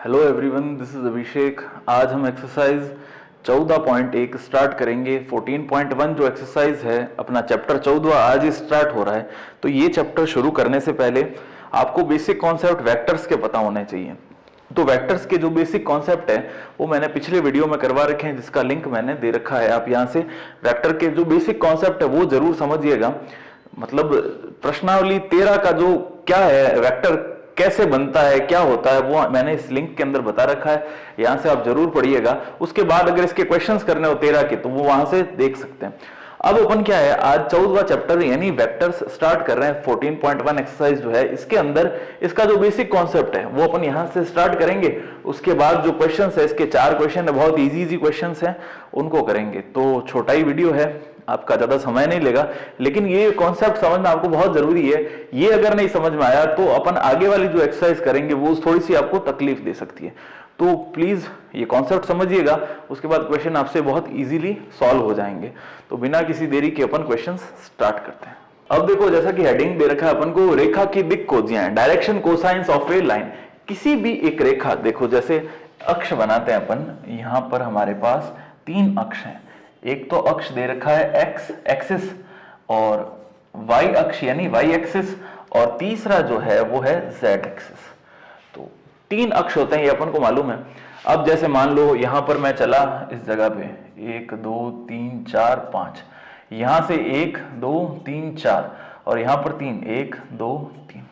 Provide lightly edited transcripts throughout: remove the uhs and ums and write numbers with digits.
Hello everyone, this is अभिषेक। आज हम exercise 14.1 start करेंगे। 14.1 जो एक्सरसाइज है अपना चैप्टर 14 आज ही स्टार्ट हो रहा है। तो ये चैप्टर शुरू करने से पहले आपको बेसिक कॉन्सेप्ट वेक्टर्स के पता होने चाहिए। तो वेक्टर्स के जो बेसिक कॉन्सेप्ट है वो मैंने पिछले वीडियो में करवा रखे हैं, जिसका लिंक मैंने दे रखा है। आप यहाँ से वेक्टर के जो बेसिक कॉन्सेप्ट है वो जरूर समझिएगा। मतलब प्रश्नावली 13 का जो क्या है, वेक्टर कैसे बनता है, क्या होता है, वो मैंने इस लिंक के अंदर बता रखा है। यहां से आप जरूर पढ़िएगा। उसके बाद अगर इसके क्वेश्चंस करने हो 13 के तो वो वहां से देख सकते हैं। अब ओपन क्या है, आज 14वां चैप्टर यानी वेक्टर्स स्टार्ट कर रहे हैं। 14.1 एक्सरसाइज जो है इसके अंदर इसका जो बेसिक कॉन्सेप्ट है वो अपन यहां से स्टार्ट करेंगे। उसके बाद जो क्वेश्चन है, इसके 4 क्वेश्चन है, बहुत इजी क्वेश्चन है, उनको करेंगे। तो छोटा ही वीडियो है, आपका ज्यादा समय नहीं लेगा, लेकिन ये कॉन्सेप्ट समझना आपको बहुत जरूरी है। ये अगर नहीं समझ में आया तो अपन आगे वाली जो एक्सरसाइज करेंगे वो थोड़ी सी आपको तकलीफ दे सकती है। तो प्लीज ये कॉन्सेप्ट समझिएगा, उसके बाद क्वेश्चन आपसे बहुत इजीली सॉल्व हो जाएंगे। तो बिना किसी देरी के अपन क्वेश्चन स्टार्ट करते हैं। अब देखो, जैसा कि हेडिंग दे रखा है अपन को, रेखा की दिक् खोजिए, direction cosines of a line. किसी भी एक रेखा, देखो जैसे अक्ष बनाते हैं अपन, यहां पर हमारे पास 3 अक्ष हैं। एक तो अक्ष दे रखा है एक्स एक्सिस और वाई अक्ष यानी वाई एक्सिस, और तीसरा जो है वो है जेड एक्सिस। तो 3 अक्ष होते हैं, ये अपन को मालूम है। अब जैसे मान लो यहां पर मैं चला इस जगह पे 1 2 3 4 5, यहां से 1 2 3 4 और यहां पर 3 1 2 3।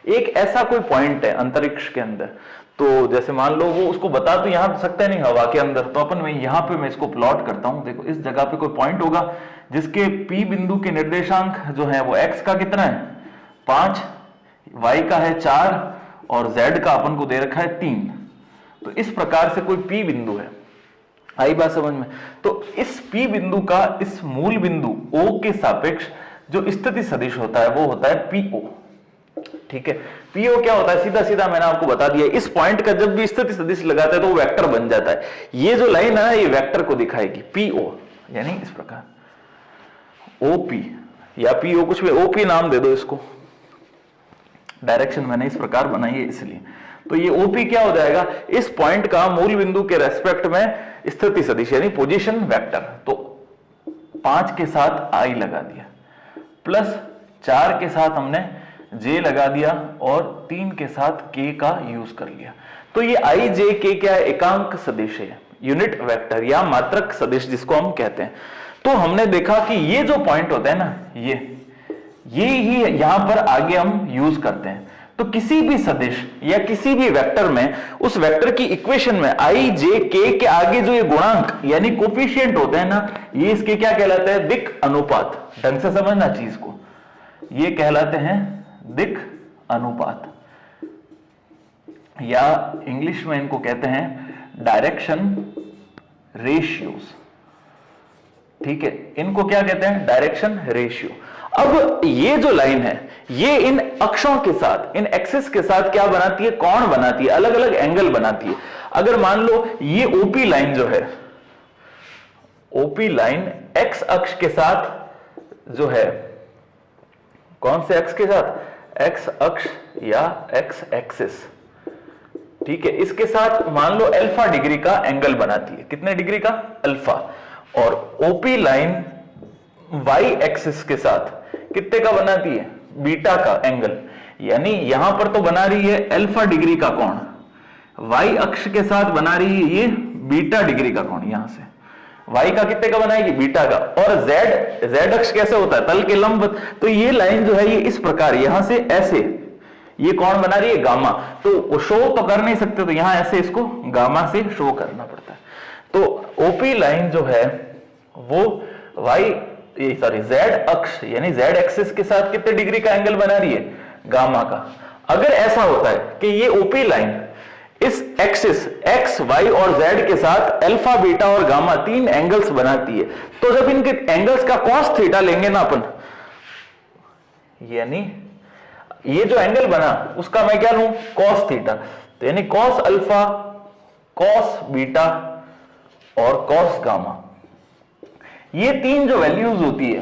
एक ऐसा कोई पॉइंट है अंतरिक्ष के अंदर, तो जैसे मान लो वो उसको बता तो यहां सकता नहीं हवा के अंदर, तो अपन यहां पे मैं इसको प्लॉट करता हूं। देखो इस जगह पे कोई पॉइंट होगा जिसके P बिंदु के निर्देशांक जो है वो x का कितना है 5, y का है 4 और z का अपन को दे रखा है 3। तो इस प्रकार से कोई P बिंदु है, आई बात समझ में। तो इस P बिंदु का इस मूल बिंदु O के सापेक्ष जो स्थिति सदिश होता है वो होता है PO। ठीक है, पीओ क्या होता है, सीधा सीधा मैंने आपको बता दिया। इस पॉइंट का जब भी स्थिति सदिश लगाता है तो वो वेक्टर बन जाता है। ये जो लाइन है ये वेक्टर को दिखाएगी, पीओ यानी इस प्रकार ओपी या पीओ, कुछ भी ओपी नाम दे दो इसको। डायरेक्शन मैंने इस प्रकार बनाई है इसलिए। तो ये ओपी क्या हो जाएगा, इस पॉइंट का मूल बिंदु के रेस्पेक्ट में स्थिति सदिश यानी पोजीशन वेक्टर। तो 5 के साथ आई लगा दिया, प्लस 4 के साथ हमने जे लगा दिया और 3 के साथ के का यूज कर लिया। तो ये आई जे के क्या है, एकांक सदिश है, यूनिट वेक्टर या मात्रक सदिश जिसको हम कहते हैं। तो हमने देखा कि ये जो पॉइंट होता है ना, ये ही यहां पर आगे हम यूज करते हैं। तो किसी भी सदिश या किसी भी वेक्टर में, उस वेक्टर की इक्वेशन में आई जे के आगे जो ये गुणांक यानी कोफिशिएंट होते हैं ना, ये इसके क्या कहलाते हैं, दिक् अनुपात। ढंग से समझना चीज को, ये कहलाते हैं दिक् अनुपात, या इंग्लिश में इनको कहते हैं डायरेक्शन रेशियोज। ठीक है, इनको क्या कहते हैं, डायरेक्शन रेशियो। अब ये जो लाइन है ये इन अक्षों के साथ, इन एक्सिस के साथ क्या बनाती है, कोण बनाती है, अलग अलग एंगल बनाती है। अगर मान लो ये ओपी लाइन जो है, ओपी लाइन एक्स अक्ष के साथ जो है, कौन से अक्ष के साथ, एक्स अक्ष या एक्स एक्सिस। ठीक है, इसके साथ मान लो अल्फा डिग्री का एंगल बनाती है। कितने डिग्री का, अल्फा। और ओपी लाइन वाई एक्सिस के साथ कितने का बनाती है, बीटा का एंगल। यानी यहां पर तो बना रही है अल्फा डिग्री का कोण, वाई अक्ष के साथ बना रही है ये बीटा डिग्री का कोण। यहां से y का कितने का बनाएगी, बीटा का। और z अक्ष कैसे होता है, तल के लंबवत। तो ये लाइन जो है ये इस प्रकार यहां से ऐसे ये कौन बना रही है, गामा। तो शो तो कर नहीं सकते, तो यहां ऐसे इसको गामा से शो करना पड़ता है। तो ओपी लाइन जो है वो z अक्ष यानी z एक्सिस के साथ कितने डिग्री का एंगल बना रही है, गामा का। अगर ऐसा होता है कि ये ओपी लाइन इस एक्सिस एक्स वाई और जेड के साथ अल्फा बीटा और गामा 3 एंगल्स बनाती है, तो जब इनके एंगल्स का कॉस थीटा लेंगे ना अपन, यानी ये जो एंगल बना उसका मैं क्या लूं, कॉस थीटा। तो यानी कॉस अल्फा, कॉस बीटा और कॉस गामा, ये 3 जो वैल्यूज होती है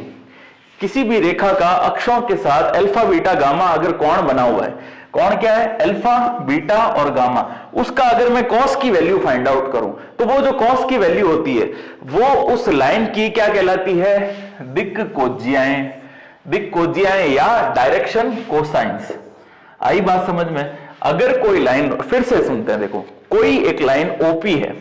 किसी भी रेखा का अक्षों के साथ अल्फा बीटा गामा अगर कोण बना हुआ है, कौन क्या है? अल्फा, बीटा और गामा। उसका अगर मैं कॉस की वैल्यू फाइंड आउट करूं तो वो जो कॉस की वैल्यू होती है वो उस लाइन की क्या कहलाती है? दिक्कोज्जियाएं, दिक्कोज्जियाएं या डायरेक्शन कोसाइंस। आई बात समझ में? अगर कोई लाइन, फिर से सुनते हैं, देखो कोई एक लाइन ओपी है,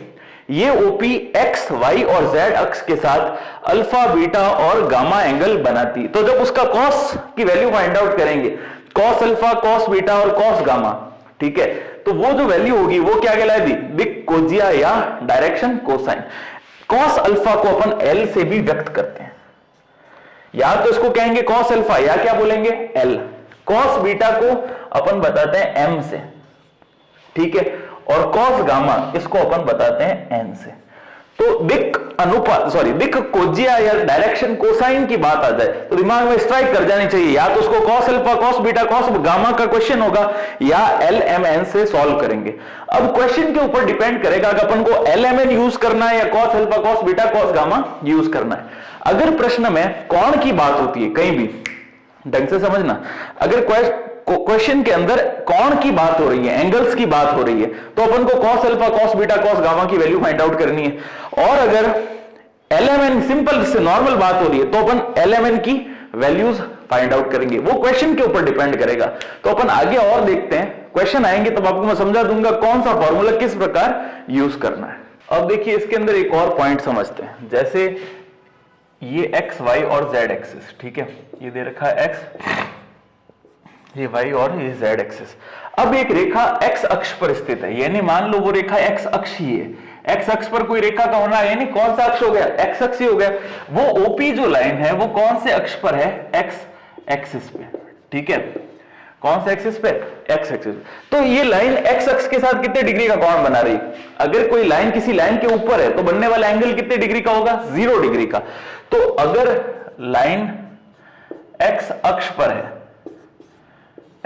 ये ओपी एक्स, वाई और जेड अक्ष के साथ अल्फा, बीटा और गामा एंगल बनाती, तो जब उसका कॉस की वैल्यू फाइंड आउट करेंगे, कॉस अल्फा, कॉस बीटा और कॉस गामा, ठीक है, तो वो जो वैल्यू होगी वो क्या कहलाएगी? दिक्कोज्जिया या डायरेक्शन कोसाइन। कॉस अल्फा को अपन एल से भी व्यक्त करते हैं, या तो इसको कहेंगे कॉस अल्फा या क्या बोलेंगे? एल। कॉस बीटा को अपन बताते हैं एम से, ठीक है, और कॉस गामा इसको अपन बताते हैं एन से। तो दिक अनुपात, सॉरी दिक्कोज्जिया या डायरेक्शन कोसाइन की बात आ जाए तो दिमाग में स्ट्राइक कर जानी चाहिए, या तो उसको cos alpha, cos beta, cos gamma का क्वेश्चन होगा, या एल एम एन से सॉल्व करेंगे। अब क्वेश्चन के ऊपर डिपेंड करेगा कि अपन को एल एम एन यूज करना है या cos alpha, cos beta, cos gamma use करना है। अगर प्रश्न में कौन की बात होती है, कहीं भी ढंग से समझना, अगर क्वेश्चन के अंदर कौन की बात हो रही है, एंगल्स की बात हो रही है, तो अपन को cos alpha, cos beta, cos gamma की वैल्यू फाइंड आउट करनी है। और अगर एलएमएन सिंपल से नॉर्मल बात हो रही है तो अपन एलएमएन की वैल्यूज फाइंड आउट करेंगे। वो क्वेश्चन के ऊपर डिपेंड करेगा। तो अपन आगे और देखते हैं, क्वेश्चन आएंगे तब आपको मैं समझा दूंगा कौन सा फॉर्मूला किस प्रकार यूज करना है। अब देखिए इसके अंदर एक और पॉइंट समझते हैं, जैसे ये एक्स, वाई और जेड एक्सिस, ठीक है, ये दे रखा है एक्स, ये वाई और ये जेड एक्सिस। अब एक रेखा एक्स अक्ष पर स्थित है, यानी मान लो वो रेखा एक्स अक्ष ही है। एक्स अक्ष पर कोई रेखा का होना, यानी कौन सा अक्ष हो गया? एक्स अक्ष ही हो गया। वो ओपी जो लाइन है वो कौन से अक्ष पर है? एक्स एक्सिस पे, ठीक है, कौन से एक्सिस पे? X axis. तो ये लाइन एक्स अक्ष के साथ कितने डिग्री का कोण बना रही? अगर कोई लाइन किसी लाइन के ऊपर है तो बनने वाला एंगल कितने डिग्री का होगा? 0 डिग्री का। तो अगर लाइन एक्स अक्ष पर है,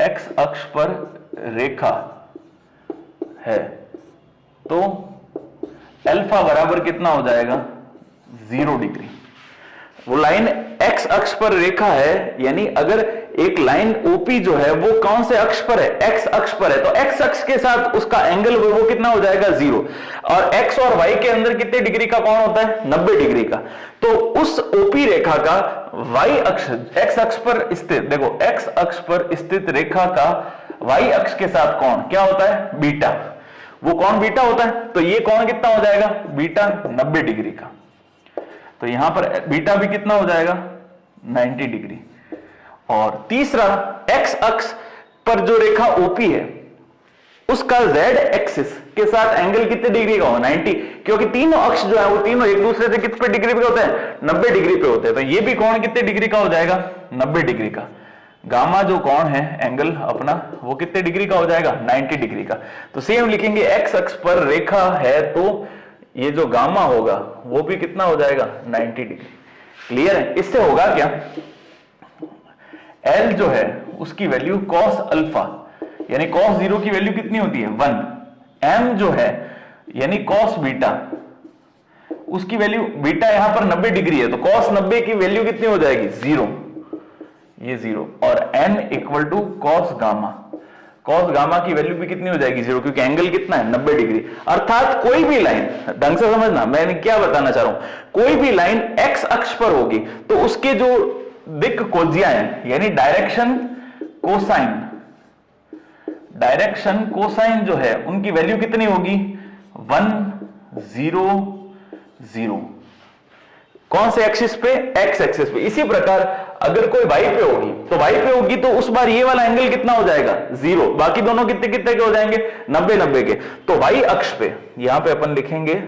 एक्स अक्ष पर रेखा है, तो अल्फा बराबर कितना हो जाएगा? 0 डिग्री। वो लाइन एक्स अक्ष पर रेखा है, यानी अगर एक लाइन ओपी जो है वो कौन से अक्ष पर है? एक्स अक्ष पर है, तो एक्स अक्ष के साथ उसका एंगल वो कितना हो जाएगा? 0। और एक्स और वाई के अंदर कितने डिग्री का कोण होता है? 90 डिग्री का। तो उस ओपी रेखा का वाई अक्ष, एक्स अक्ष पर स्थित, देखो एक्स अक्ष पर स्थित रेखा का वाई अक्ष के साथ कोण क्या होता है? बीटा। वो कोण बीटा होता है, तो ये कोण कितना हो जाएगा? बीटा 90 डिग्री का। तो यहां पर बीटा भी कितना हो जाएगा? 90 डिग्री। और तीसरा, एक्स अक्ष पर जो रेखा ओपी है उसका जेड एक्सिस के साथ एंगल कितने डिग्री का हो? 90, क्योंकि तीनों अक्ष जो है वो तीनों एक दूसरे से कितने डिग्री पे होते हैं? 90 डिग्री पे होते हैं। तो ये भी कोण कितने डिग्री का हो जाएगा? 90 डिग्री का। गामा जो कोण है एंगल अपना, वो कितने डिग्री का हो जाएगा? 90 डिग्री का। तो सेम लिखेंगे, एक्स अक्ष पर रेखा है तो ये जो गामा होगा वो भी कितना हो जाएगा? 90 डिग्री। क्लियर है? इससे होगा क्या? L जो है उसकी वैल्यू cos अल्फा, यानी cos 0 की वैल्यू कितनी होती है? 1। M जो है यानी cos बीटा, उसकी वैल्यू, बीटा यहां पर 90 डिग्री है तो cos 90 की वैल्यू कितनी हो जाएगी? 0, ये 0। और n equal to cos gamma, cos gamma की वैल्यू भी कितनी हो जाएगी? 0, क्योंकि एंगल कितना है? 90 डिग्री। अर्थात कोई भी लाइन, ढंग से समझना मैं क्या बताना चाह रहा हूं, कोई भी लाइन x अक्ष पर होगी तो उसके जो दिक्कोज्जियाएं यानी डायरेक्शन कोसाइन, डायरेक्शन कोसाइन जो है उनकी वैल्यू कितनी होगी? 1 0 0। कौन से एक्सिस पे? एक्स एक्सिस पे। इसी प्रकार अगर कोई वाई पे होगी तो वाई पे होगी तो उस बार ये वाला एंगल कितना हो जाएगा? 0। बाकी दोनों कितने कितने के हो जाएंगे? 90 90 के। तो वाई अक्ष पे, यहां पे अपन लिखेंगे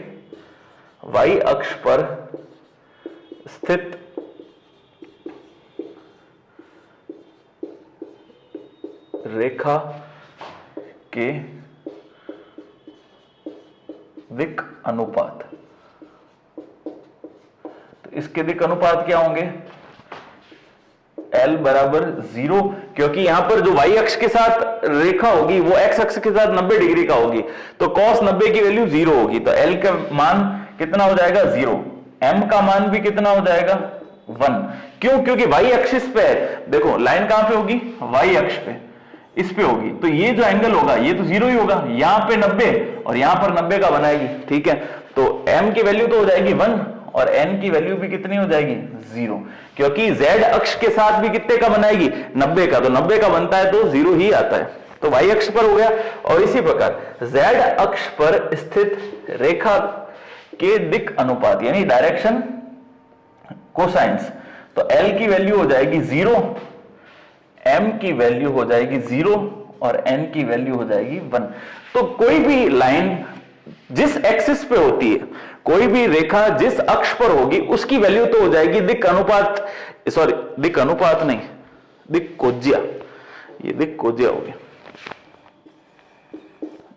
वाई अक्ष पर स्थित रेखा के दिक् अनुपात, तो इसके दिक् अनुपात क्या होंगे? L बराबर 0, क्योंकि यहां पर जो y अक्ष के साथ रेखा होगी वो x अक्ष के साथ 90 डिग्री का होगी, तो cos 90 की वैल्यू 0 होगी, तो L का मान कितना हो जाएगा? 0। M का मान भी कितना हो जाएगा? 1। क्यों? क्योंकि y एक्सिस पे है। देखो लाइन कहां पे होगी? y अक्ष पे, इस पे होगी, तो ये जो एंगल होगा ये तो 0 ही होगा, यहां पे 90 और यहां पर 90 का बनाएगी, ठीक है। तो m की वैल्यू तो हो जाएगी 1 और n की वैल्यू भी कितनी हो जाएगी 0, क्योंकि z अक्ष के साथ भी कितने का बनाएगी 90 का, तो 90 का बनता है तो 0 ही आता है, तो y अक्ष पर हो गया। और इसी प्रकार z अक्ष पर स्थित रेखा के दिक अनुपात यानी डायरेक्शन कोसाइंस, तो l की वैल्यू हो जाएगी 0, m की वैल्यू हो जाएगी 0 और n की वैल्यू हो जाएगी 1। तो कोई भी लाइन जिस एक्सिस पे होती है, कोई भी रेखा जिस अक्ष पर होगी उसकी वैल्यू तो हो जाएगी दिक अनुपात, सॉरी दिक अनुपात नहीं, दिक कोज्या, ये दिक कोज्या हो गया,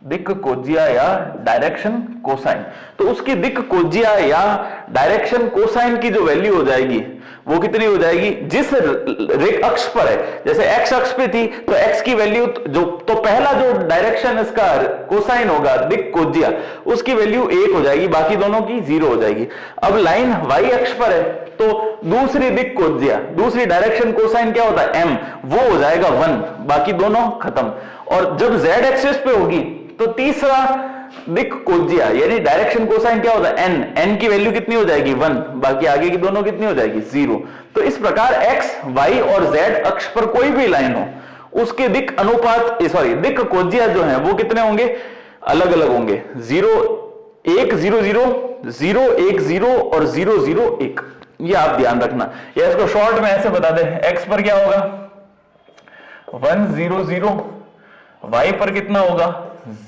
दिक कोज्या या डायरेक्शन कोसाइन। तो उसकी दिक कोज्या या डायरेक्शन कोसाइन की जो वैल्यू हो जाएगी वो कितनी हो जाएगी, जिस रेख अक्ष पर है, जैसे एक्स अक्ष पे थी तो एक्स की वैल्यू जो, तो पहला जो डायरेक्शन इसका कोसाइन होगा दिक कोज्या, उसकी वैल्यू 1 हो जाएगी, बाकी दोनों की 0 हो जाएगी। अब लाइन वाई अक्ष पर है तो दूसरी दिक कोज्या, दूसरी डायरेक्शन कोसाइन क्या होता है m, वो हो जाएगा 1, बाकी दोनों खत्म। और जब z एक्सिस पे होगी तो तीसरा दिक कोज्या यानी डायरेक्शन कोसाइन क्या होता है n, n की वैल्यू कितनी हो जाएगी 1, बाकी आगे की दोनों कितनी हो जाएगी 0। तो इस प्रकार x, y और z अक्ष पर कोई भी लाइन हो उसके दिक अनुपात, सॉरी दिक कोज्या जो है वो कितने होंगे, अलग अलग होंगे, 0 1 0 0 0 1 0 और 0 0 1, ये आप ध्यान रखना। या इसको शॉर्ट में ऐसे बता दें, x पर क्या होगा 1 0 0, y पर कितना होगा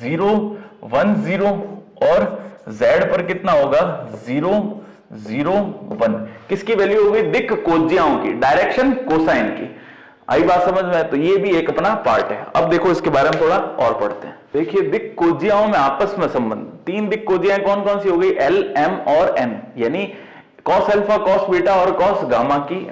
0 1 0 और z पर कितना होगा 0 0 1। किसकी वैल्यू होगी, दिक कोज्याओं की, डायरेक्शन कोसाइन की। आई बात समझ में? तो ये भी एक अपना पार्ट है। अब देखो इसके बारे में थोड़ा और पढ़ते हैं। देखिए दिक कोज्याओं में आपस में संबंध, 3 दिक कोज्याएं कौन कौन सी हो गई, एल एम और एन, यानी कॉस अल्फा कॉस बीटा और कॉस गामा की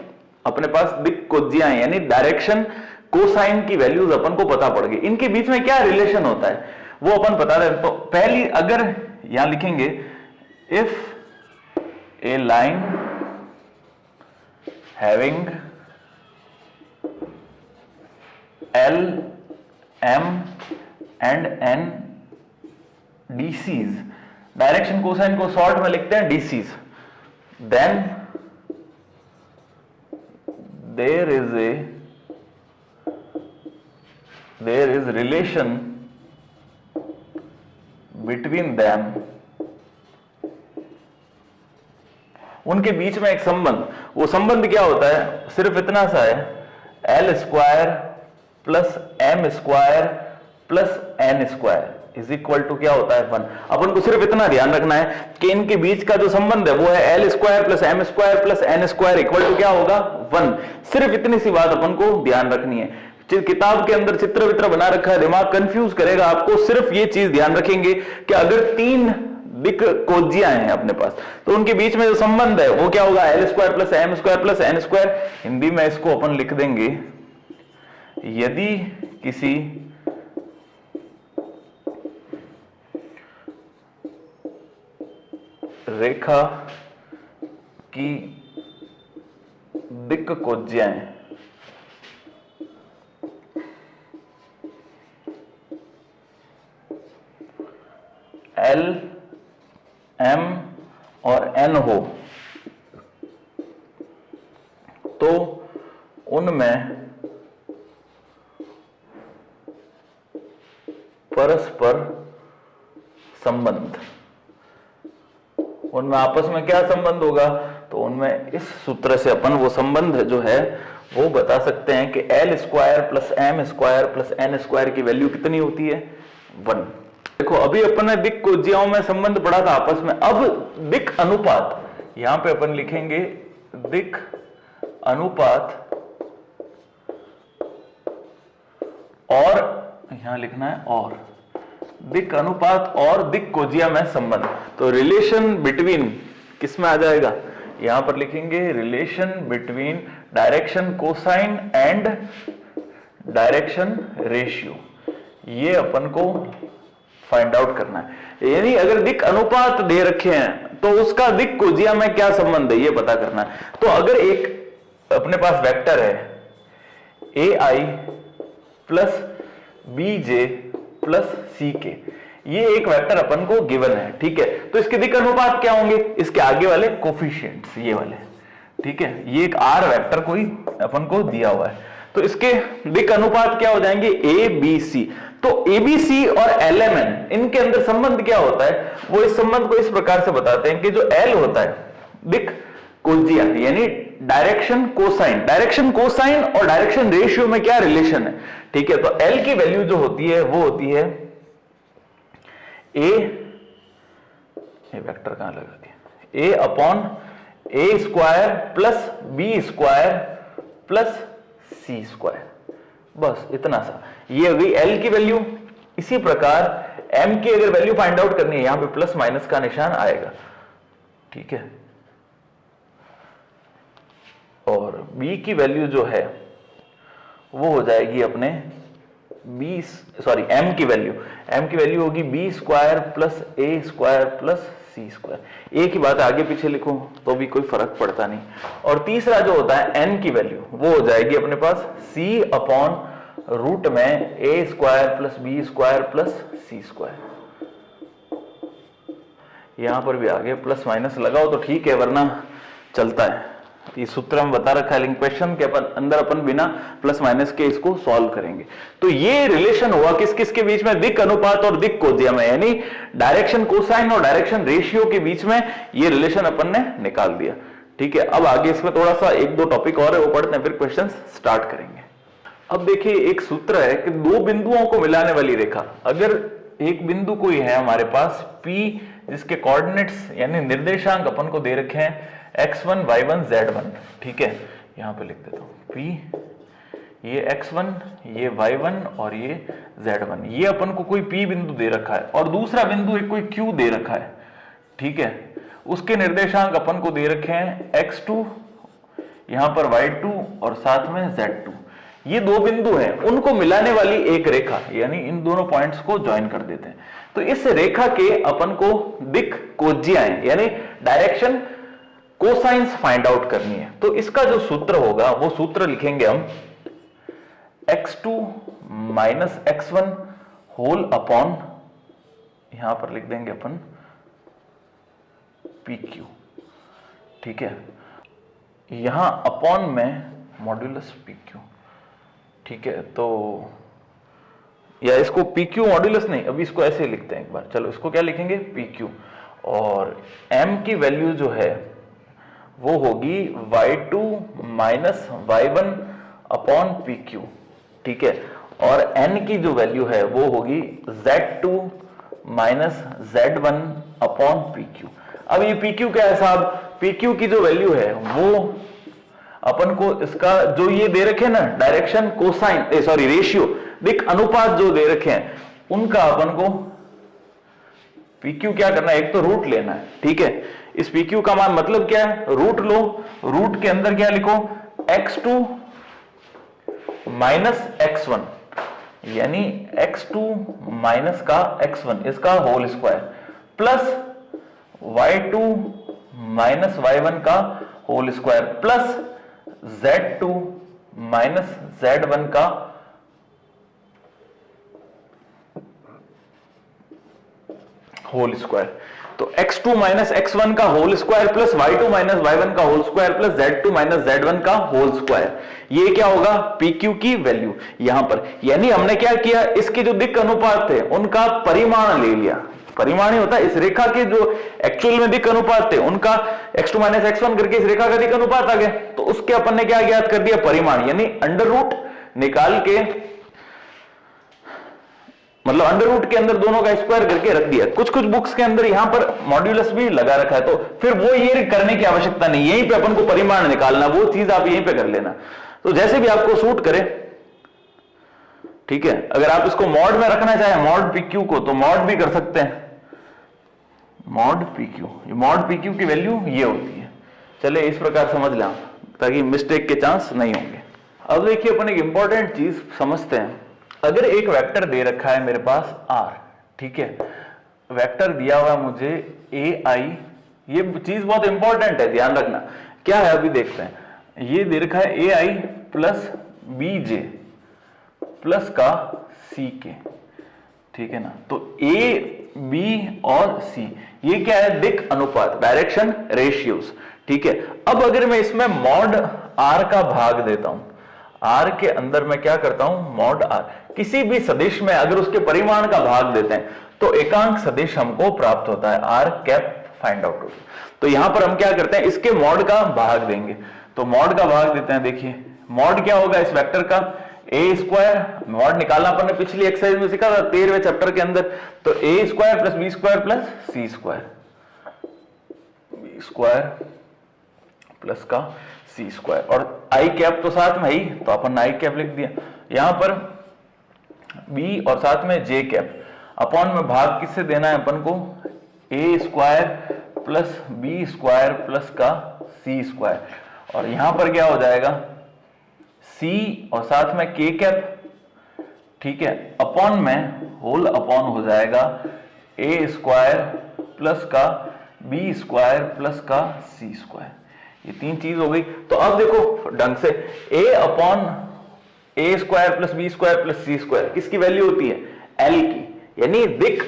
अपने पास दिक कोज्याएं यानी डायरेक्शन कोसाइन की वैल्यूज अपन को पता पड़ गई। इनके बीच में क्या रिलेशन होता है वो अपन बता रहे हैं। तो पहली अगर यहां लिखेंगे, if a line having l m and n DCs, direction cosine को शॉर्ट में लिखते हैं DCs, then there is relation between them, उनके बीच में एक संबंध, वो संबंध क्या होता है, सिर्फ इतना सा है, l square plus m square plus n square is equal to क्या होता है 1। अपन को सिर्फ इतना ध्यान रखना है कि इनके बीच का जो संबंध है वो है l square plus m square plus n square equal to क्या होगा 1। सिर्फ इतनी सी बात अपन को ध्यान रखनी है। किताब के अंदर चित्र वित्र बना रखा है, दिमाग कंफ्यूज करेगा आपको। सिर्फ ये चीज ध्यान रखेंगे कि अगर 3 दिक कोज्याएं हैं अपने पास तो उनके बीच में जो संबंध है वो क्या होगा, l square plus m square plus n square. Hindi में इसको अपन लिख देंगे, यदि किसी रेखा की दिक कोज्याएं एल एम और एन हो तो उनमें परस्पर संबंध, उनमें आपस में क्या संबंध होगा, तो उनमें इस सूत्र से अपन वो संबंध जो है वो बता सकते हैं कि l square plus m square plus n square की वैल्यू कितनी होती है 1। देखो अभी अपन ने दिक कोज्याओं में संबंध पढ़ा था आपस में, अब दिक अनुपात, यहां पे अपन लिखेंगे दिक अनुपात, और यहां लिखना है और दिक अनुपात और दिक कोज्या में संबंध। तो रिलेशन बिटवीन किस में आ जाएगा, यहां पर लिखेंगे relation between direction cosine and direction ratio, ये अपन को फाइंड आउट करना है। यानी अगर दिक अनुपात दे रखे हैं तो उसका दिक कोज्या में क्या संबंध है ये पता करना है। तो अगर एक अपने पास वेक्टर है ए आई प्लस बी जे प्लस सी के, ये एक वेक्टर अपन को गिवन है, ठीक है। तो इसके दिक् अनुपात क्या होंगे, इसके आगे वाले कोफिशिएंट्स ये वाले, ठीक है। ये एक आर वेक्टर कोई अपन को दिया हुआ है, तो इसके दिक् अनुपात क्या हो जाएंगे, ए बी सी। तो एबीसी और एलएमएन इनके अंदर संबंध क्या होता है, वो इस संबंध को इस प्रकार से बताते हैं कि जो एल होता है दिक् कोज्जिया यानी डायरेक्शन कोसाइन और डायरेक्शन रेशियो में क्या रिलेशन है, ठीक है। तो एल की वैल्यू जो होती है वो होती है ये वेक्टर कहां लगा दिया, a upon a square plus b square plus c square, बस इतना सा। ये हो गई एल की वैल्यू। इसी प्रकार एम की अगर वैल्यू फाइंड आउट करनी है, यहां पे प्लस माइनस का निशान आएगा, ठीक है। और बी की वैल्यू जो है वो हो जाएगी अपने एम की वैल्यू होगी बी स्क्वायर प्लस ए स्क्वायर प्लस सी स्क्वायर। एक ही बात आगे पीछे लिखो तो भी कोई फर्क पड़ता नहीं। और तीसरा जो होता है एन की वैल्यू, वो हो जाएगी अपने पास सी अपॉन रूट में a square plus b square plus c square. यहां पर भी आगे प्लस माइनस लगाओ तो ठीक है, वरना चलता है। ये सूत्र में बता रखा है लिंक क्वेश्चन के अंदर अपन बिना प्लस माइनस के इसको सॉल्व करेंगे। तो ये रिलेशन हुआ किस किस के बीच में, दिक् अनुपात और दिक् कोज्जिया में, यानी डायरेक्शन कोसाइन और डायरेक्शन रेशियो के बीच में ये रिलेशन अपन ने निकाल दिया, ठीक है। अब आगे इसमें थोड़ा सा एक दो टॉपिक और है वो पढ़ते हैं, फिर क्वेश्चन स्टार्ट करेंगे। अब देखिए एक सूत्र है कि दो बिंदुओं को मिलाने वाली रेखा, अगर एक बिंदु कोई है हमारे पास P जिसके कोऑर्डिनेट्स यानी निर्देशांक अपन को दे रखे हैं x1 y1 z1, ठीक है। यहां पे लिख देता हूं P, ये x1 ये y1 और ये z1, ये अपन को कोई P बिंदु दे रखा है और दूसरा बिंदु एक कोई Q दे रखा है, ठीक है। उसके निर्देशांक अपन को दे रखे हैं x2, यहां पर y2 और साथ में z2। ये दो बिंदु हैं, उनको मिलाने वाली एक रेखा, यानी इन दोनों पॉइंट्स को ज्वाइन कर देते हैं। तो इस रेखा के अपन को दिक् कोज्जियाएं यानी डायरेक्शन कोसाइंस फाइंड आउट करनी है। तो इसका जो सूत्र होगा वो सूत्र लिखेंगे हम x2 minus x1 whole upon, यहां पर लिख देंगे अपन PQ, ठीक है। यहां अपॉन में मॉड्यूलस PQ, ठीक है। तो या इसको PQ मॉड्यूलस नहीं, अभी इसको ऐसे लिखते हैं एक बार, चलो इसको क्या लिखेंगे PQ। और m की वैल्यू जो है वो होगी y2 minus y1 upon PQ, ठीक है। और n की जो वैल्यू है वो होगी z2 minus z1 upon PQ। अब ये PQ क्या है साहब, PQ की जो वैल्यू है वो अपन को इसका जो ये दे रखे ना डायरेक्शन कोसाइन रेशियो दिक् अनुपात जो दे रखे हैं उनका अपन को PQ क्या करना है, एक तो रूट लेना है, ठीक है। इस PQ का मान मतलब क्या है, रूट लो, रूट के अंदर क्या लिखो x2 माइनस x1 यानी x2 माइनस का x1 इसका whole square plus y2 minus y1 का whole square plus z2 minus z1 का होल स्क्वायर। तो x2 माइनस x1 का whole square plus y2 minus y1 का whole square plus z2 minus z1 का whole square, ये क्या होगा PQ की वैल्यू यहां पर। यानी हमने क्या किया, इसके जो दिक् अनुपात थे उनका परिमाण ले लिया। परिमाण ही होता है इस रेखा के जो एक्चुअल में दिक् अनुपात थे उनका x2 माइनस x1 करके इस रेखा का दिक् अनुपात आ गया। तो उसके अपन ने क्या ज्ञात कर दिया, परिमाण, यानी अंडर रूट निकाल के, मतलब अंडर रूट के अंदर दोनों का स्क्वायर करके रख दिया। कुछ कुछ बुक्स के अंदर यहां पर मॉड्यूलस भी लगा रखा है, तो फिर वो ये करने की आवश्यकता नहीं, यहीं पे अपन को परिमाण निकालना, वो चीज आप यहीं पे कर लेना। तो जैसे भी आपको सूट करे, ठीक है। अगर आप इसको मॉड में रखना चाहे मॉड PQ को तो मॉड भी कर सकते हैं, मॉड PQ। ये मॉड PQ की वैल्यू ये होती है। चले इस प्रकार समझ लें ताकि मिस्टेक के चांस नहीं होंगे। अब देखिए अपन एक इंपॉर्टेंट चीज समझते हैं। अगर एक वेक्टर दे रखा है मेरे पास R, ठीक है, वेक्टर दिया हुआ मुझे AI, ये चीज बहुत इंपॉर्टेंट है, ध्यान रखना। क्या है अभी देखते हैं। ये दे रखा है AI प्लस BJ प्लस का सी के, ठीक है ना। तो ए, बी और सी ये क्या है, दिक् अनुपात, डायरेक्शन रेशियोज, ठीक है। अब अगर मैं इसमें मॉड आर का भाग देता हूं, आर के अंदर मैं क्या करता हूं, मॉड आर, किसी भी सदिश में अगर उसके परिमाण का भाग देते हैं तो एकांक सदिश हमको प्राप्त होता है, आर कैप फाइंड आउट होता है। तो यहां पर हम क्या करते हैं, इसके मॉड का भाग देंगे। तो मॉड का भाग देते हैं, देखिए मॉड क्या होगा इस वेक्टर का, ए स्क्वायर, मॉड निकालना अपन ने पिछली एक्सरसाइज में सीखा था 13वें चैप्टर के अंदर। तो a square plus b square plus c square, b square plus का सी स्क्वायर, और आई कैप तो साथ में ही, तो अपन आई कैप लिख दिया। यहां पर बी और साथ में जे कैप, अपॉन में भाग किससे देना है अपन को, a square plus b square plus का सी स्क्वायर, और यहां पर क्या हो जाएगा, सी और साथ में के कैप, ठीक है, अपॉन में होल अपॉन हो जाएगा ए स्क्वायर प्लस का बी स्क्वायर प्लस का सी स्क्वायर, ये तीन चीज हो गई। तो अब देखो ढंग से, a upon a square plus b square plus c square किसकी वैल्यू होती है, एल की, यानी दिक्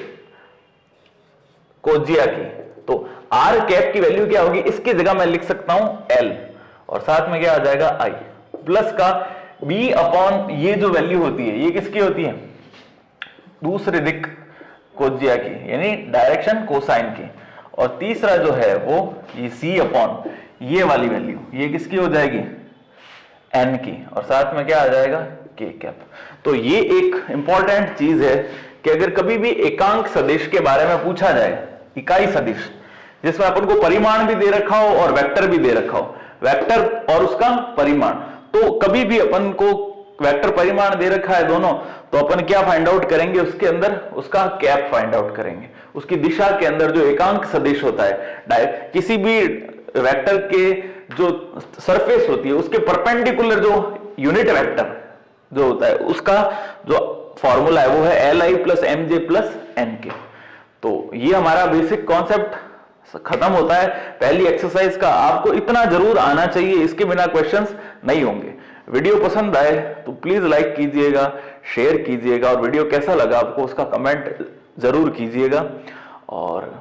कोज्या की। तो आर कैप की वैल्यू क्या होगी, इसकी जगह मैं लिख सकता हूं एल, और साथ में क्या आ जाएगा आई, प्लस का बी अपॉन ये जो वैल्यू होती है ये किसकी होती है, दूसरे दिक् कोज्या की, यानी डायरेक्शन कोसाइन की, और तीसरा जो है वो ये सी अपॉन ये वाली वैल्यू, ये किसकी हो जाएगी, एन की, और साथ में क्या आ जाएगा, के कैप। तो ये एक इंपॉर्टेंट चीज है कि अगर कभी भी एकांक सदिश के बारे में पूछा जाए, इकाई सदिश जिसमें अपन को परिमाण भी दे रखा हो और वेक्टर भी दे रखा हो, वेक्टर और उसका परिमाण, तो कभी भी अपन को वेक्टर परिमाण दे रखा है दोनों, तो अपन क्या फाइंड आउट करेंगे, उसके अंदर उसका कैप फाइंड आउट करेंगे, उसकी दिशा के अंदर जो एकांक सदिश होता है, किसी भी वेक्टर के जो सरफेस होती है उसके परपेंडिकुलर जो यूनिट वेक्टर जो होता है उसका जो फॉर्मूला है वो है l i plus m j plus n k. तो ये हमारा बेसिक कॉन्सेप्ट खत्म होता है पहली एक्सरसाइज का। आपको इतना जरूर आना चाहिए, इसके बिना क्वेश्चंस नहीं होंगे। वीडियो पसंद आए तो प्लीज लाइक कीजिएगा, शेयर कीजिएगा, और वीडियो कैसा लगा आपको उसका कमेंट जरूर कीजिएगा। और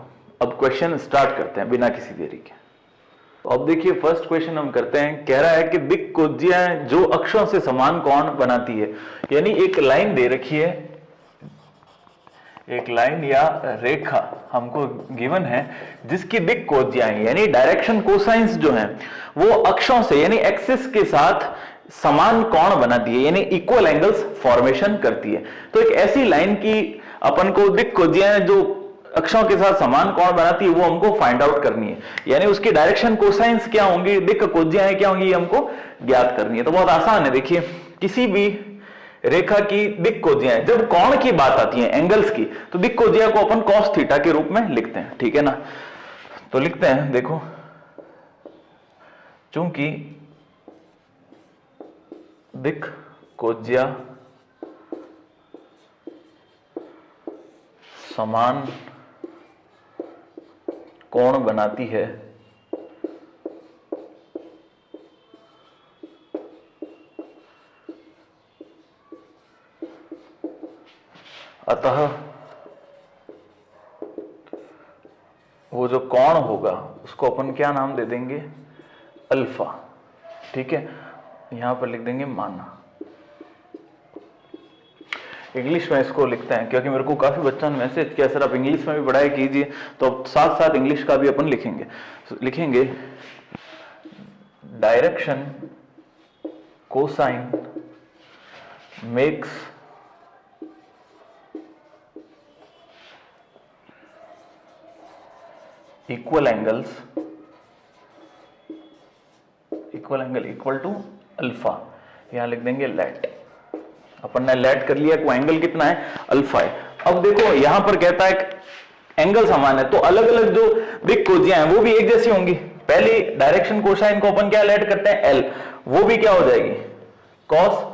अब क्वेश्चन स्टार्ट करते हैं बिना किसी देरी के। तो अब देखिए फर्स्ट क्वेश्चन हम करते हैं, कह रहा है कि दिक् कोज्याएं जो अक्षों से समान कोण बनाती है, यानी एक लाइन दे रखी है, एक लाइन या रेखा हमको गिवन है जिसकी दिक् कोज्याएं यानी डायरेक्शन कोसाइंस जो हैं वो अक्षों से यानी एक्सिस के साथ समान कोण बनाती है, यानी इक्वल एंगल्स फॉर्मेशन करती है। तो एक ऐसी लाइन की अपन को दिक् कोज्याएं जो अक्षों के साथ समान कोण बनाती है वो हमको फाइंड आउट करनी है, यानी उसकी डायरेक्शन कोसाइंस क्या होंगी, दिक् कोज्याएं क्या होंगी, हमको ज्ञात करनी है। तो बहुत आसान है, देखिए किसी भी रेखा की दिक् कोज्याएं, जब कोण की बात आती है एंगल्स की, तो दिक् कोज्या को अपन कॉस थीटा के रूप में लिखते हैं, ठीक है ना। तो लिखते हैं, देखो चूंकि दिक् कोज्या समान कोण बनाती है, अतः वो जो कोण होगा उसको अपन क्या नाम दे देंगे, अल्फा, ठीक है। यहां पर लिख देंगे माना। इंग्लिश में इसको लिखते हैं क्योंकि मेरे को काफी बच्चों ने मैसेज किया सर आप इंग्लिश में भी पढ़ाई कीजिए, तो साथ साथ इंग्लिश का भी अपन लिखेंगे। लिखेंगे direction cosine makes equal angle equal to alpha, यहां लिख देंगे लेट। अपन ने लेट कर लिया, को एंगल कितना है, अल्फा है। अब देखो यहां पर कहता है एंगल समान है, तो अलग अलग जो दिक् कोज्याएं हैं वो भी एक जैसी होंगी। पहली डायरेक्शन कोसाइन को अपन क्या लेट करते हैं, एल, वो भी क्या हो जाएगी, कॉस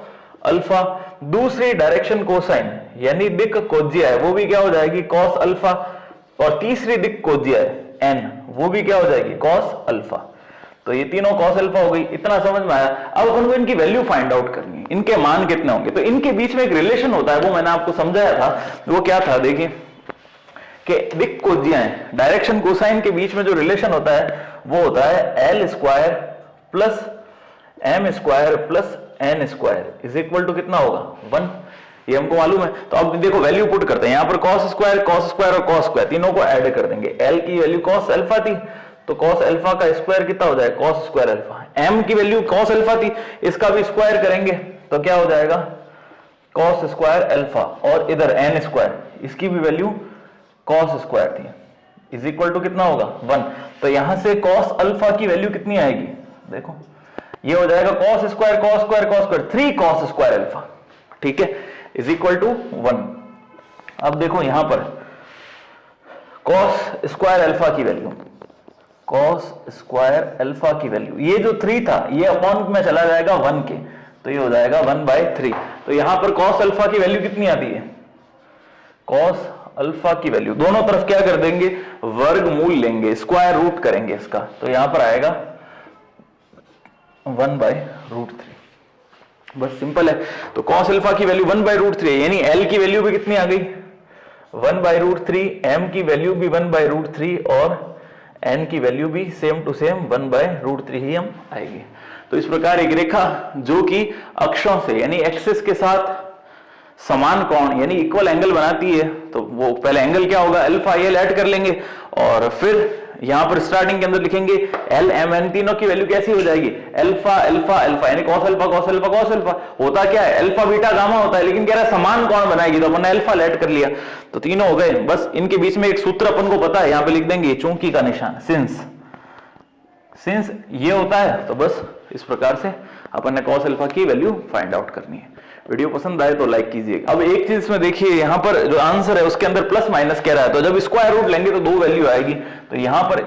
अल्फा। दूसरी डायरेक्शन कोसाइन यानी दिक् कोज्या है वो भी क्या हो जाएगी, कॉस अल्फा। और तीसरी दिक् कोज्या है एन, वो भी क्या हो जाएगी, कॉस अल्फा। तो ये तीनों कॉस अल्फा हो गई। इतना समझ में आया। अब अपन को इनकी वैल्यू फाइंड आउट करनी है, इनके मान कितने होंगे। तो इनके बीच में एक रिलेशन होता है, वो मैंने आपको समझाया था। वो क्या था, देखिए कि दिक् कोज्याएं, डायरेक्शन कोसाइन के बीच में जो रिलेशन होता है वो होता है l square plus m square plus n square is equal to कितना होगा 1। ये हमको मालूम है। तो अब देखो वैल्यू पुट करते हैं, यहां पर cos स्क्वायर और cos स्क्वायर तीनों को ऐड कर देंगे। l की वैल्यू cos अल्फा थी, तो cos अल्फा का स्क्वायर कितना हो जाएगा cos स्क्वायर अल्फा। m की वैल्यू cos अल्फा थी, इसका भी स्क्वायर करेंगे तो क्या हो जाएगा cos स्क्वायर अल्फा, और इधर n स्क्वायर, इसकी भी वैल्यू cos स्क्वायर थी, इज इक्वल टू कितना होगा 1। तो यहां से cos अल्फा की वैल्यू कितनी आएगी, देखो ये हो जाएगा cos square 3 cos square alpha, ठीक है, इज इक्वल टू 1। अब देखो यहां पर cos स्क्वायर अल्फा की वैल्यू, cos स्क्वायर अल्फा की वैल्यू, ये जो 3 था ये अपॉन में चला जाएगा 1 के, तो ये हो जाएगा 1/3। तो यहां पर cos अल्फा की वैल्यू कितनी आती है, cos अल्फा की वैल्यू दोनों तरफ क्या कर देंगे वर्गमूल लेंगे, स्क्वायर रूट करेंगे इसका, तो यहां पर आएगा 1/√3। बस सिंपल है। तो cos अल्फा की वैल्यू 1/√3 है, यानी l की वैल्यू भी कितनी आ गई 1/√3, m की वैल्यू भी 1/√3 और n की वैल्यू भी सेम टू सेम 1/√3 ही हम आएगी। तो इस प्रकार एक रेखा जो कि अक्षों से यानी एक्सिस के साथ समान कोण यानी इक्वल एंगल बनाती है, तो वो पहले एंगल क्या होगा अल्फा एल ऐड कर लेंगे और फिर यहां पर स्टार्टिंग के अंदर लिखेंगे एल एम एन, तीनों की वैल्यू कैसी हो जाएगी अल्फा अल्फा अल्फा, यानी cos alpha cos alpha cos alpha. होता क्या है अल्फा बीटा गामा होता है, लेकिन कह रहा है समान कोण बनाएगी, तो अपन ने अल्फा ऐड कर लिया, तो तीनों हो गए। बस इनके बीच में एक सूत्र अपन को पता है, यहां पे लिख देंगे चौकी का निशान, सिंस ये होता है, तो बस इस प्रकार से अपन ने cos अल्फा की वैल्यू फाइंड आउट करनी है। वीडियो पसंद आए तो लाइक कीजिएगा। अब एक चीज में देखिए यहाँ पर जो आंसर है उसके अंदर प्लस माइनस कह रहा है, तो जब स्क्वायर रूट लेंगे तो 2 वैल्यू आएगी, तो यहाँ पर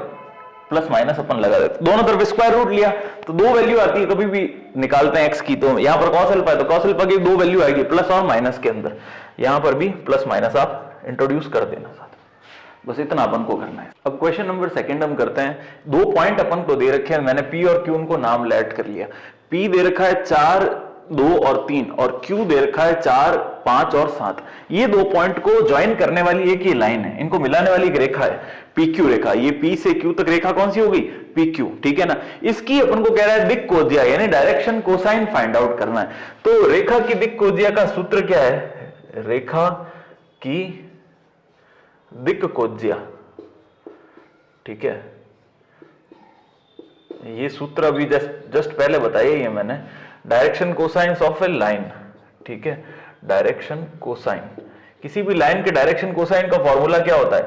प्लस माइनस अपन लगा देते, दोनों तरफ स्क्वायर रूट लिया तो 2 वैल्यू आती है, कभी भी निकालते हैं x की, तो यहाँ पर cos अल्फा है तो cos अल्फा की 2 वैल्यू आएगी प्लस और माइनस के अंदर, यहाँ पर भी प्लस माइनस आप इंट्रोड्यूस कर देना साथ, बस इतना अपन को करना है। अब क्वेश्चन नंबर 2 हम करते हैं। 2 पॉइंट अपन को दे रखे हैं, मैंने P और Q उनको नाम लेट कर लिया। P दे रखा है 4 2 और 3 और Q दे रखा है 4 5 और 7। ये 2 पॉइंट को ज्वाइन करने वाली एक ये लाइन है, इनको मिलाने वाली एक रेखा है PQ रेखा। ये P से Q तक रेखा कौन सी होगी PQ, ठीक है ना। इसकी अपन को कह रहा है दिक् कोज्या यानी डायरेक्शन कोसाइन फाइंड आउट करना है। तो रेखा की दिक् कोज्या का सूत्र क्या है, रेखा की दिक् कोज्या, ठीक है, ये सूत्र अभी जस्ट पहले बताया ही है मैंने, direction cosines of a line, ठीक है, डायरेक्शन कोसाइन, किसी भी लाइन के डायरेक्शन कोसाइन का फॉर्मूला क्या होता है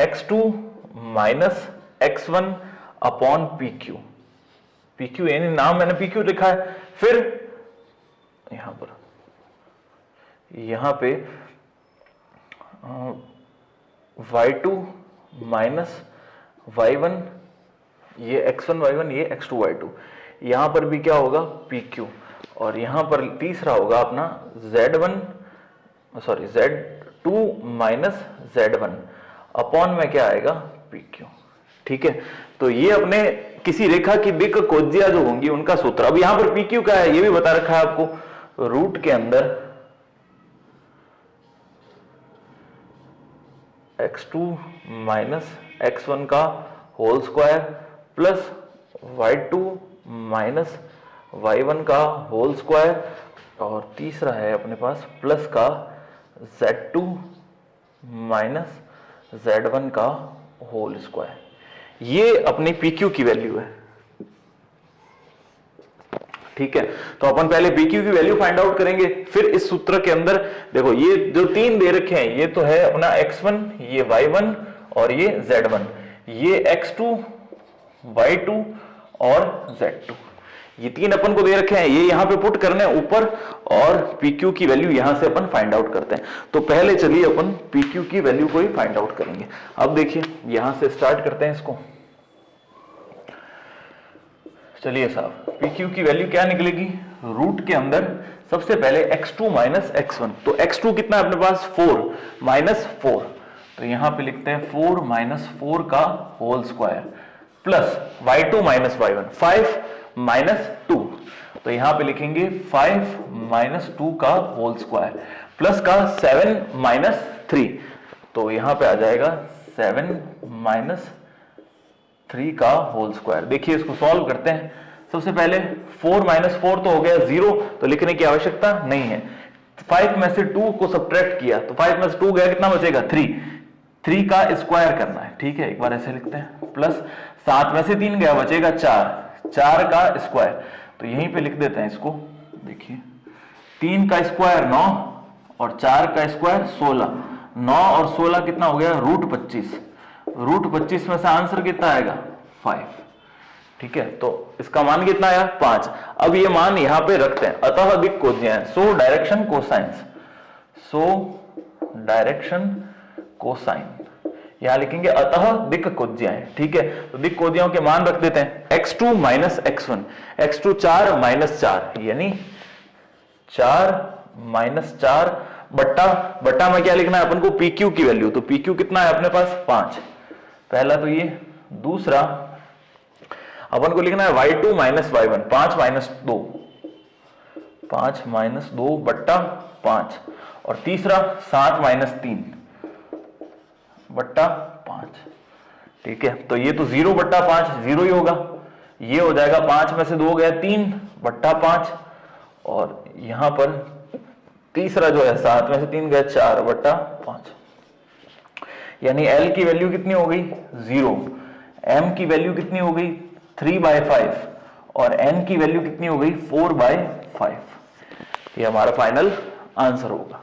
x2 minus x1 upon PQ। PQ यानी नाम मैंने PQ लिखा है, फिर यहां पे y2 माइनस y1, ये x1 y1 ये x2 y2, यहां पर भी क्या होगा PQ, और यहां पर तीसरा होगा अपना Z2 माइनस Z1 अपॉन में क्या आएगा PQ, ठीक है। तो ये अपने किसी रेखा की दिक् कोज्या जो होंगी उनका सूत्र। अब यहां पर PQ क्या है ये भी बता रखा है आपको, रूट के अंदर x2 माइनस x1 का whole square plus y2 minus y1 का होल स्क्वायर, और तीसरा है अपने पास प्लस का z2 माइनस z1 का होल स्क्वायर। ये अपनी PQ की वैल्यू है, ठीक है। तो अपन पहले PQ की वैल्यू फाइंड आउट करेंगे, फिर इस सूत्र के अंदर देखो ये जो 3 दे रखे हैं ये तो है अपना x1, ये y1 और ये z1, ये x2 y2 और z2, ये 3 अपन को दे रखे हैं, ये यहां पे पुट करने ऊपर, और PQ की वैल्यू यहां से अपन फाइंड आउट करते हैं। तो पहले चलिए अपन PQ की वैल्यू को ही फाइंड आउट करेंगे। अब देखिए यहां से स्टार्ट करते हैं इसको। चलिए साहब, PQ की वैल्यू क्या निकलेगी, रूट के अंदर सबसे पहले x2 माइनस x1, तो x2 कितना है अपने पास 4 माइनस 4, तो यहां पे लिखते हैं 4 माइनस 4 का whole square plus y2 minus y1, 5 minus 2, तो यहां पे लिखेंगे 5 माइनस 2 का होल स्क्वायर प्लस का 7 माइनस 3, तो यहां पे आ जाएगा 7 माइनस 3 का होल स्क्वायर। देखिए इसको सॉल्व करते हैं। सबसे पहले 4 माइनस 4 तो हो गया 0, तो लिखने की आवश्यकता नहीं है। 5 में से 2 को सब्ट्रैक्ट किया तो 5 में से 2 गया, कितना बचेगा 3 का स्क्वायर करना है। ठीक है, एक बार ऐसे लिखते हैं, प्लस 7 में से 3 गया, बचेगा 4 का स्क्वायर, तो यहीं पे लिख देते हैं इसको। देखिए 3 का स्क्वायर 9 और 4 का स्क्वायर 16, 9 और 16 कितना हो गया, √25, √25 में से आंसर कितना आएगा 5। ठीक है, तो इसका मान कितना आया 5। अब ये मान यहां पे रखते हैं, अतः दिक् कोज्याएं, so direction cosines, so direction cosine, यहां लिखेंगे अतः दिक् कोज्याएं। ठीक है, तो दिक् कोज्याओं के मान रख देते हैं, x2 minus x1, x2 4 minus 4, यानी 4 माइनस 4 बट्टा में क्या लिखना है अपन को, PQ की वैल्यू, तो PQ कितना है अपने पास 5, पहला तो ये। दूसरा अपन को लिखना है y2 minus y1, 5 minus 2, 5 minus 2 बट्टा 5, और तीसरा 7 माइनस 3 बट्टा 5। ठीक है, तो ये तो 0 बट्टा 5 0 ही होगा, ये हो जाएगा 5 में से 2 गया 3 बट्टा 5, और यहां पर तीसरा जो है 7 में से 3 गया 4 बट्टा 5, यानी L की वैल्यू कितनी हो गई 0, M की वैल्यू कितनी हो गई 3/5, और N की वैल्यू कितनी हो गई 4/5। ये हमारा फाइनल आंसर होगा।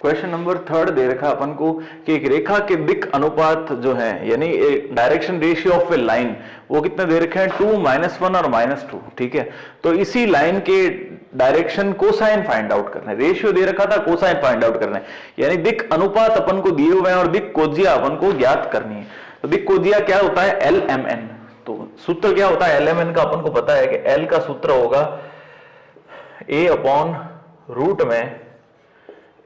क्वेश्चन नंबर 3 दे रखा अपन को कि एक रेखा के दिक् अनुपात जो है, यानी direction ratio of a line, वो कितने दे रखे हैं 2, -1 और -2। ठीक है, तो इसी लाइन के डायरेक्शन कोसाइन फाइंड आउट करना है, रेशियो दे रखा था, कोसाइन फाइंड आउट करना है, यानी दिक् अनुपात अपन को दिए हुए हैं और दिक् कोज्या अपन को ज्ञात करनी है। तो दिक् कोज्या क्या होता है, LMN, तो सूत्र क्या होता है LMN का, अपन को पता है कि L का सूत्र होगा A/रूट में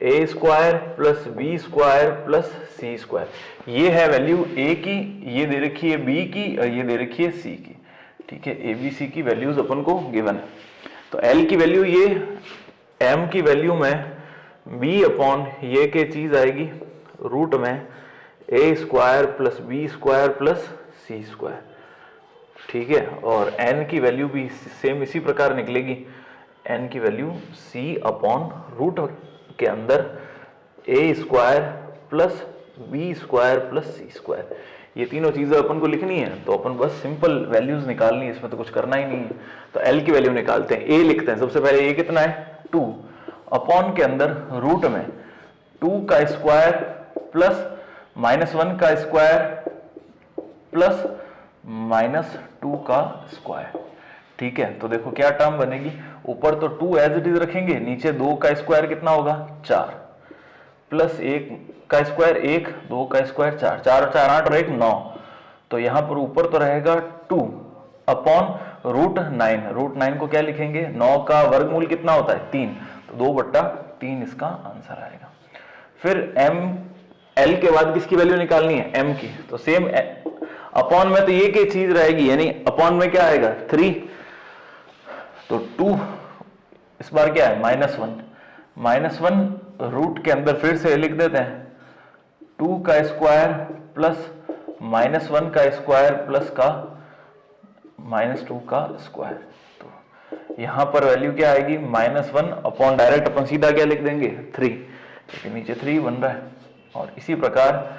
A square plus B square plus C square, ये है वैल्यू A की, ये दे रखी है B की, और ये दे रखी है C की। ठीक है, ABC की वैल्यूज अपन को गिवन है, तो L की वैल्यू ये, M की वैल्यू में B/ ये के चीज आएगी रूट में A square plus B square plus C square. ठीक है, और N की वैल्यू भी सेम इसी प्रकार निकलेगी, N की वैल्यू C/रूट के अंदर A square plus B square plus C square, ये तीनों चीजें अपन को लिखनी है, तो अपन बस सिंपल वैल्यूज निकालनी है, इसमें तो कुछ करना ही नहीं है। तो L की वैल्यू निकालते हैं, A लिखते हैं सबसे पहले, A कितना है 2, अपॉन के अंदर रूट में 2 का स्क्वायर प्लस -1 का स्क्वायर प्लस -2 का स्क्वायर। ठीक है, तो देखो क्या टर्म बनेगी, ऊपर तो 2 एज इट इज रखेंगे, नीचे 2 का स्क्वायर कितना होगा 4, प्लस 1 का स्क्वायर 1, 2 का स्क्वायर 4, 4 और 4 8 और 1 9, तो यहां पर ऊपर तो रहेगा 2 अपॉन √9 को क्या लिखेंगे, 9 का वर्गमूल कितना होता है 3, तो 2/3 इसका आंसर आएगा। फिर L के बाद किसकी वैल्यू निकालनी है, M की, तो सेम अपॉन में तो ये की चीज रहेगी, यानी अपॉन में क्या आएगा 3, तो 2 इस बार क्या है -1 रूट के अंदर फिर से लिख देते हैं 2 का स्क्वायर प्लस -1 का स्क्वायर प्लस का -2 का स्क्वायर, तो यहां पर वैल्यू क्या आएगी -1 अपॉन, डायरेक्ट अपन सीधा क्या लिख देंगे 3, क्योंकि नीचे 3 बन रहा है। और इसी प्रकार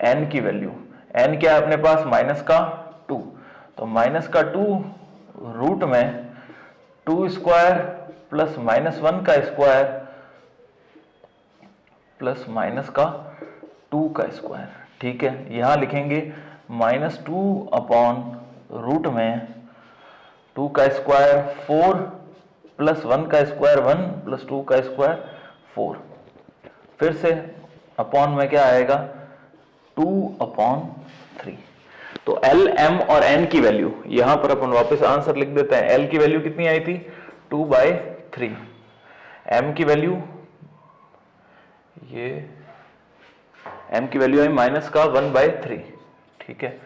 N की वैल्यू, N क्या है अपने पास -2, तो -2 रूट में 2 स्क्वायर प्लस -1 का स्क्वायर प्लस -2 का स्क्वायर। ठीक है, यहां लिखेंगे -2 अपॉन रूट में 2 का स्क्वायर 4 प्लस 1 का स्क्वायर 1 प्लस 2 का स्क्वायर 4, फिर से अपॉन में क्या आएगा 2/3। तो L, M और N की वैल्यू यहां पर अपन वापस आंसर लिख देते हैं। L की वैल्यू कितनी आई थी 2/3, M की वैल्यू, ये M की वैल्यू आई -1/3। ठीक है,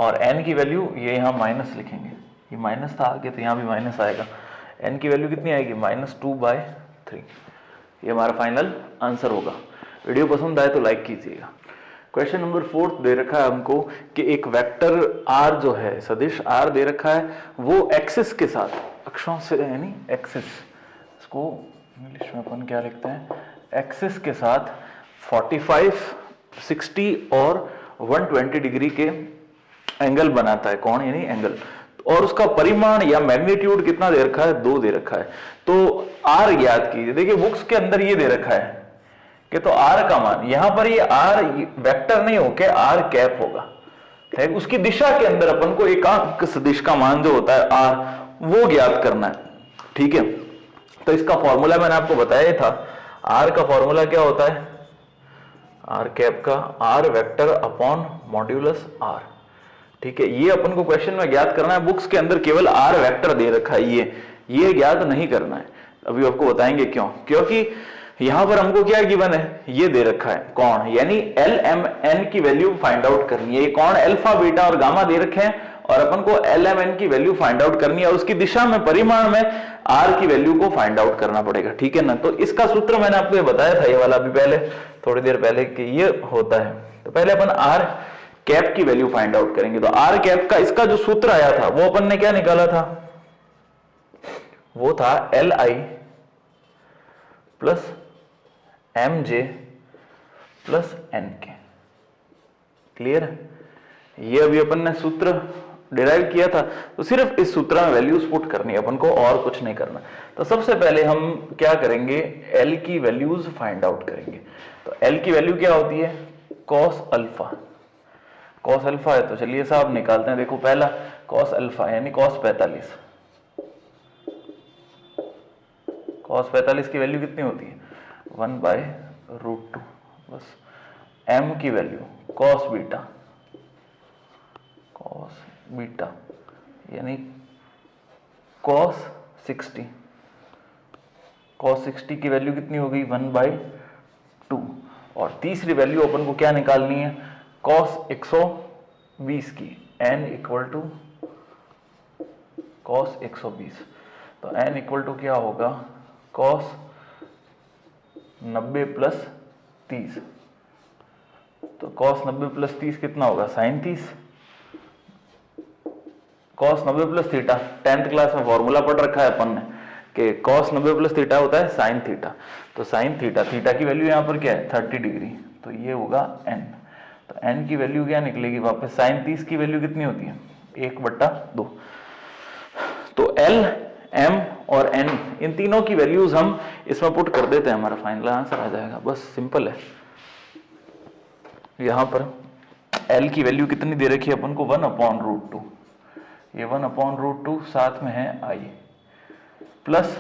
और n की वैल्यू ये यहाँ माइनस लिखेंगे, ये माइनस था आगे तो यहाँ भी माइनस आएगा, n की वैल्यू कितनी आएगी -2/3। ये हमारा फाइनल आंसर होगा। वीडियो पसंद आए तो लाइक कीजिएगा। क्वेश्चन नंबर 4 दे रखा है हमको कि एक वेक्टर r जो है, सदिश r दे रखा है, वो एक्सिस के साथ, अक्षों से यानी एक्सिस, इसको इंग्लिश में अपन क्या लिखते हैं, एक्सिस के साथ 45, 60 और 120 डिग्री के एंगल बनाता है, कोण यानी एंगल, और उसका परिमाण या मैग्नीट्यूड कितना दे रखा है, 2 दे रखा है। तो r ज्ञात कीजिए। देखिए बुक्स के अंदर ये दे रखा है कि तो r का मान, यहां पर ये r वेक्टर नहीं होके r कैप होगा, ठीक, उसकी दिशा के अंदर अपन को एकांक सदिश का मान जो होता है r, वो ज्ञात करना है, ठीक है। तो इसका फॉर्मूला मैंने आपको बताया था, r का फॉर्मूला क्या होता है, r कैप का r vector upon modulus r, ठीक है। ये अपन को क्वेश्चन में ज्ञात करना है, बुक्स के अंदर केवल r वेक्टर दे रखा है, ये ज्ञात नहीं करना है। अभी आपको बताएंगे क्यों, क्योंकि यहां पर हमको क्या गिवन है, ये दे रखा है कोण, यानी एल एम एन की वैल्यू फाइंड आउट करनी है। ये कोण अल्फा बीटा और गामा दे रखे हैं और अपन को एल एम एन की वैल्यू फाइंड आउट करनी है और उसकी दिशा में परिमाण में आर की वैल्यू को फाइंड आउट करना पड़ेगा, ठीक है ना। तो इसका सूत्र मैंने आपको ये बताया था, ये वाला अभी पहले थोड़ी देर पहले कि ये होता है। तो पहले अपन आर कैप की वैल्यू फाइंड आउट करेंगे। तो आर कैप का इसका जो सूत्र आया था वो अपन ने क्या निकाला था, वो था l i plus m j plus n k. Clear है, ये अभी अपन ने सूत्र डिराइव किया था, तो सिर्फ इस सूत्र में वैल्यूज पुट करनी है अपन को, और कुछ नहीं करना। तो सबसे पहले हम क्या करेंगे, एल की वैल्यूज फाइंड आउट करेंगे। तो एल की वैल्यू क्या होती है, कॉस अल्फा, कॉस अल्फा है तो चलिए साहब निकालते हैं। देखो पहला कॉस अल्फा यानी कॉस 45, कॉस 45 की वैल्यू कितनी होती है 1/√2, बस। एम की value cos beta, cos beta यानी कॉस 60, कॉस 60 की वैल्यू कितनी होगी 1/2। और तीसरी वैल्यू अपन को क्या निकालनी है, कॉस 120 की, n इक्वल टू कॉस 120। तो n इक्वल टू क्या होगा, कॉस 90 प्लस 30। तो कॉस 90 प्लस 30 कितना होगा, sine 30। Cos 90 plus theta, 10th class में फॉर्मूला पढ़ रखा है अपन ने कि कॉस 90 प्लस थीटा होता है साइन थीटा। तो साइन थीटा, थीटा की वैल्यू यहाँ पर क्या है 30 डिग्री, तो ये होगा n। तो n की वैल्यू क्या निकलेगी वापस, साइन 30 की वैल्यू कितनी होती है 1/2। तो L, M और N, इन तीनों की वैल्यूज हम इसमें पुट कर देते हैं, हमारा फाइनल आंसर आ जाएगा। बस सिंपल है। यहां पर L की वैल्यू कितनी दे रखी है अपन को 1/√2, ये 1/√2 साथ में है I, प्लस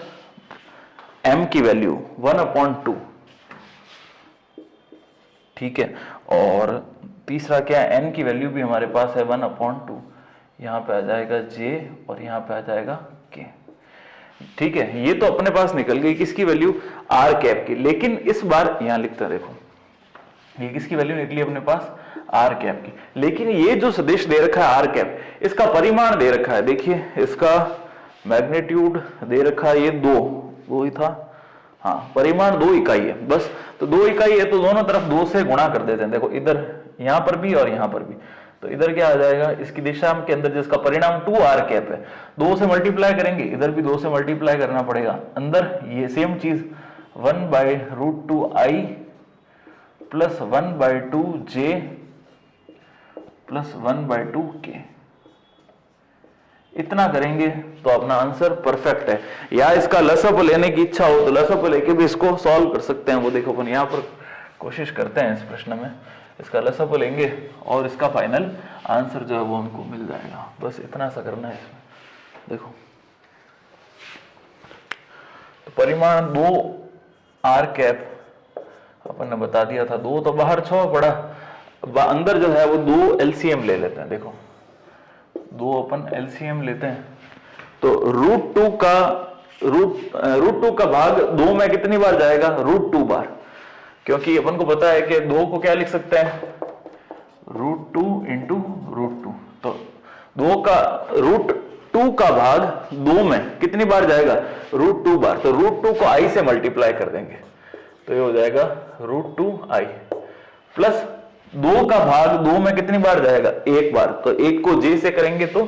M की वैल्यू 1/2, ठीक है। और तीसरा क्या है, N की वैल्यू भी हमारे पास है 1/2, यहाँ पे आ जाएगा J और यहाँ पे आ जाएगा K, ठीक है। ये तो अपने पास निकल गई किसकी वैल्यू, R कैप की। लेकिन इस बार यहाँ लिखते हैं, देखो ये किसकी वैल्यू निकली अपने पास, R कैप की। लेकिन ये जो सदिश दे रखा है R कैप, इसका परिमाण दे रखा है, देखिए इसका मैग्नीट्यूड दे रखा है, ये 2 ही था, हाँ परिमाण 2 इकाई है बस। तो 2 इकाई है तो दोनों तरफ 2 से गुणा कर देते हैं। देखो इधर यहां पर भी और यहां पर भी, तो इधर क्या आ जाएगा, इसकी दिशा के अंदर जिसका परिणाम 2r कैप है, 2 से मल्टीप्लाई करेंगे, इधर भी 2 से मल्टीप्लाई करना पड़ेगा। अंदर ये सेम चीज 1/√2i plus 1/2j plus 1/2k, इतना करेंगे तो अपना आंसर परफेक्ट है। या इसका लसअप लेने की इच्छा हो तो लसअप लेके भी इसको सॉल्व कर सकते हैं। वो देखो अपन यहाँ पर कोशिश करते हैं इस प्रश्न में, इसका लसअप लेंगे और इसका फाइनल आंसर जो है वो हमको मिल जाएगा। बस इतना सा करना है इसमें। देखो तो परिमाण 2r कैप अपन ने बता दिया था, 2 तो बाहर छो पड़ा, अंदर जो है वो 2 LCM ले लेते हैं। देखो 2 अपन LCM लेते हैं, तो √2 का भाग 2 में कितनी बार जाएगा, √2 बार, क्योंकि अपन को पता है कि 2 को क्या लिख सकते हैं, √2 × √2। तो 2 का रूट 2 का भाग 2 में कितनी बार जाएगा, रूट 2 बार। तो रूट 2 को i से मल्टीप्लाई कर देंगे तो ये हो जाएगा रूट 2i प्लस 2 का भाग 2 में कितनी बार जाएगा, 1 बार। तो 1 को j से करेंगे तो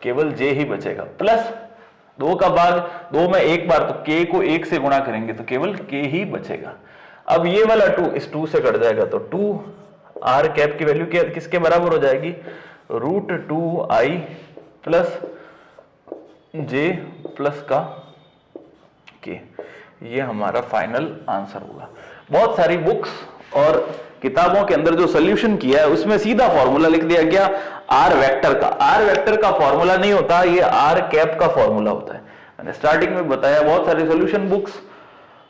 केवल j ही बचेगा, प्लस 2 का भाग 2 में 1 बार, तो k को 1 से गुणा करेंगे तो केवल k ही बचेगा। अब ये वाला 2 इस 2 से कट जाएगा तो 2 r कैप की वैल्यू किसके बराबर हो जाएगी, root 2i plus j plus का k। ये हमारा फाइनल आंसर होगा। बहुत सारी बुक्स और किताबों के अंदर जो सोल्यूशन किया है उसमें सीधा फॉर्मूला लिख दिया गया आर वेक्टर का। आर वेक्टर का फॉर्मूला नहीं होता, ये आर कैप का फॉर्मूला होता है। मैंने स्टार्टिंग में बताया बहुत सारी सोल्यूशन बुक्स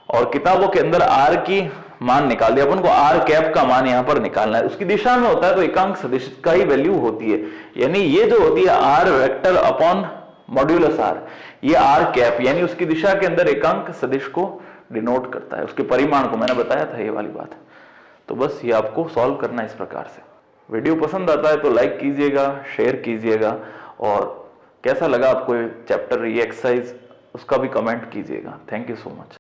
और किताबों के अंदर आर की मान निकाल दिया, अपन को आर कैप का मान यहां पर निकालना है। उसकी दिशा में होता है तो एकांक सदिश का ही वैल्यू होती है, यानी ये जो होती है r vector upon modulus r, ये आर कैप यानी उसकी दिशा के अंदर एकांक सदिश को डिनोट करता है, उसके परिमाण को। मैंने बताया था ये वाली बात। तो बस ये आपको सॉल्व करना है इस प्रकार से। वीडियो पसंद आता है तो लाइक कीजिएगा, शेयर कीजिएगा, और कैसा लगा आपको ये चैप्टर, ये एक्सरसाइज, उसका भी कमेंट कीजिएगा। Thank you so much.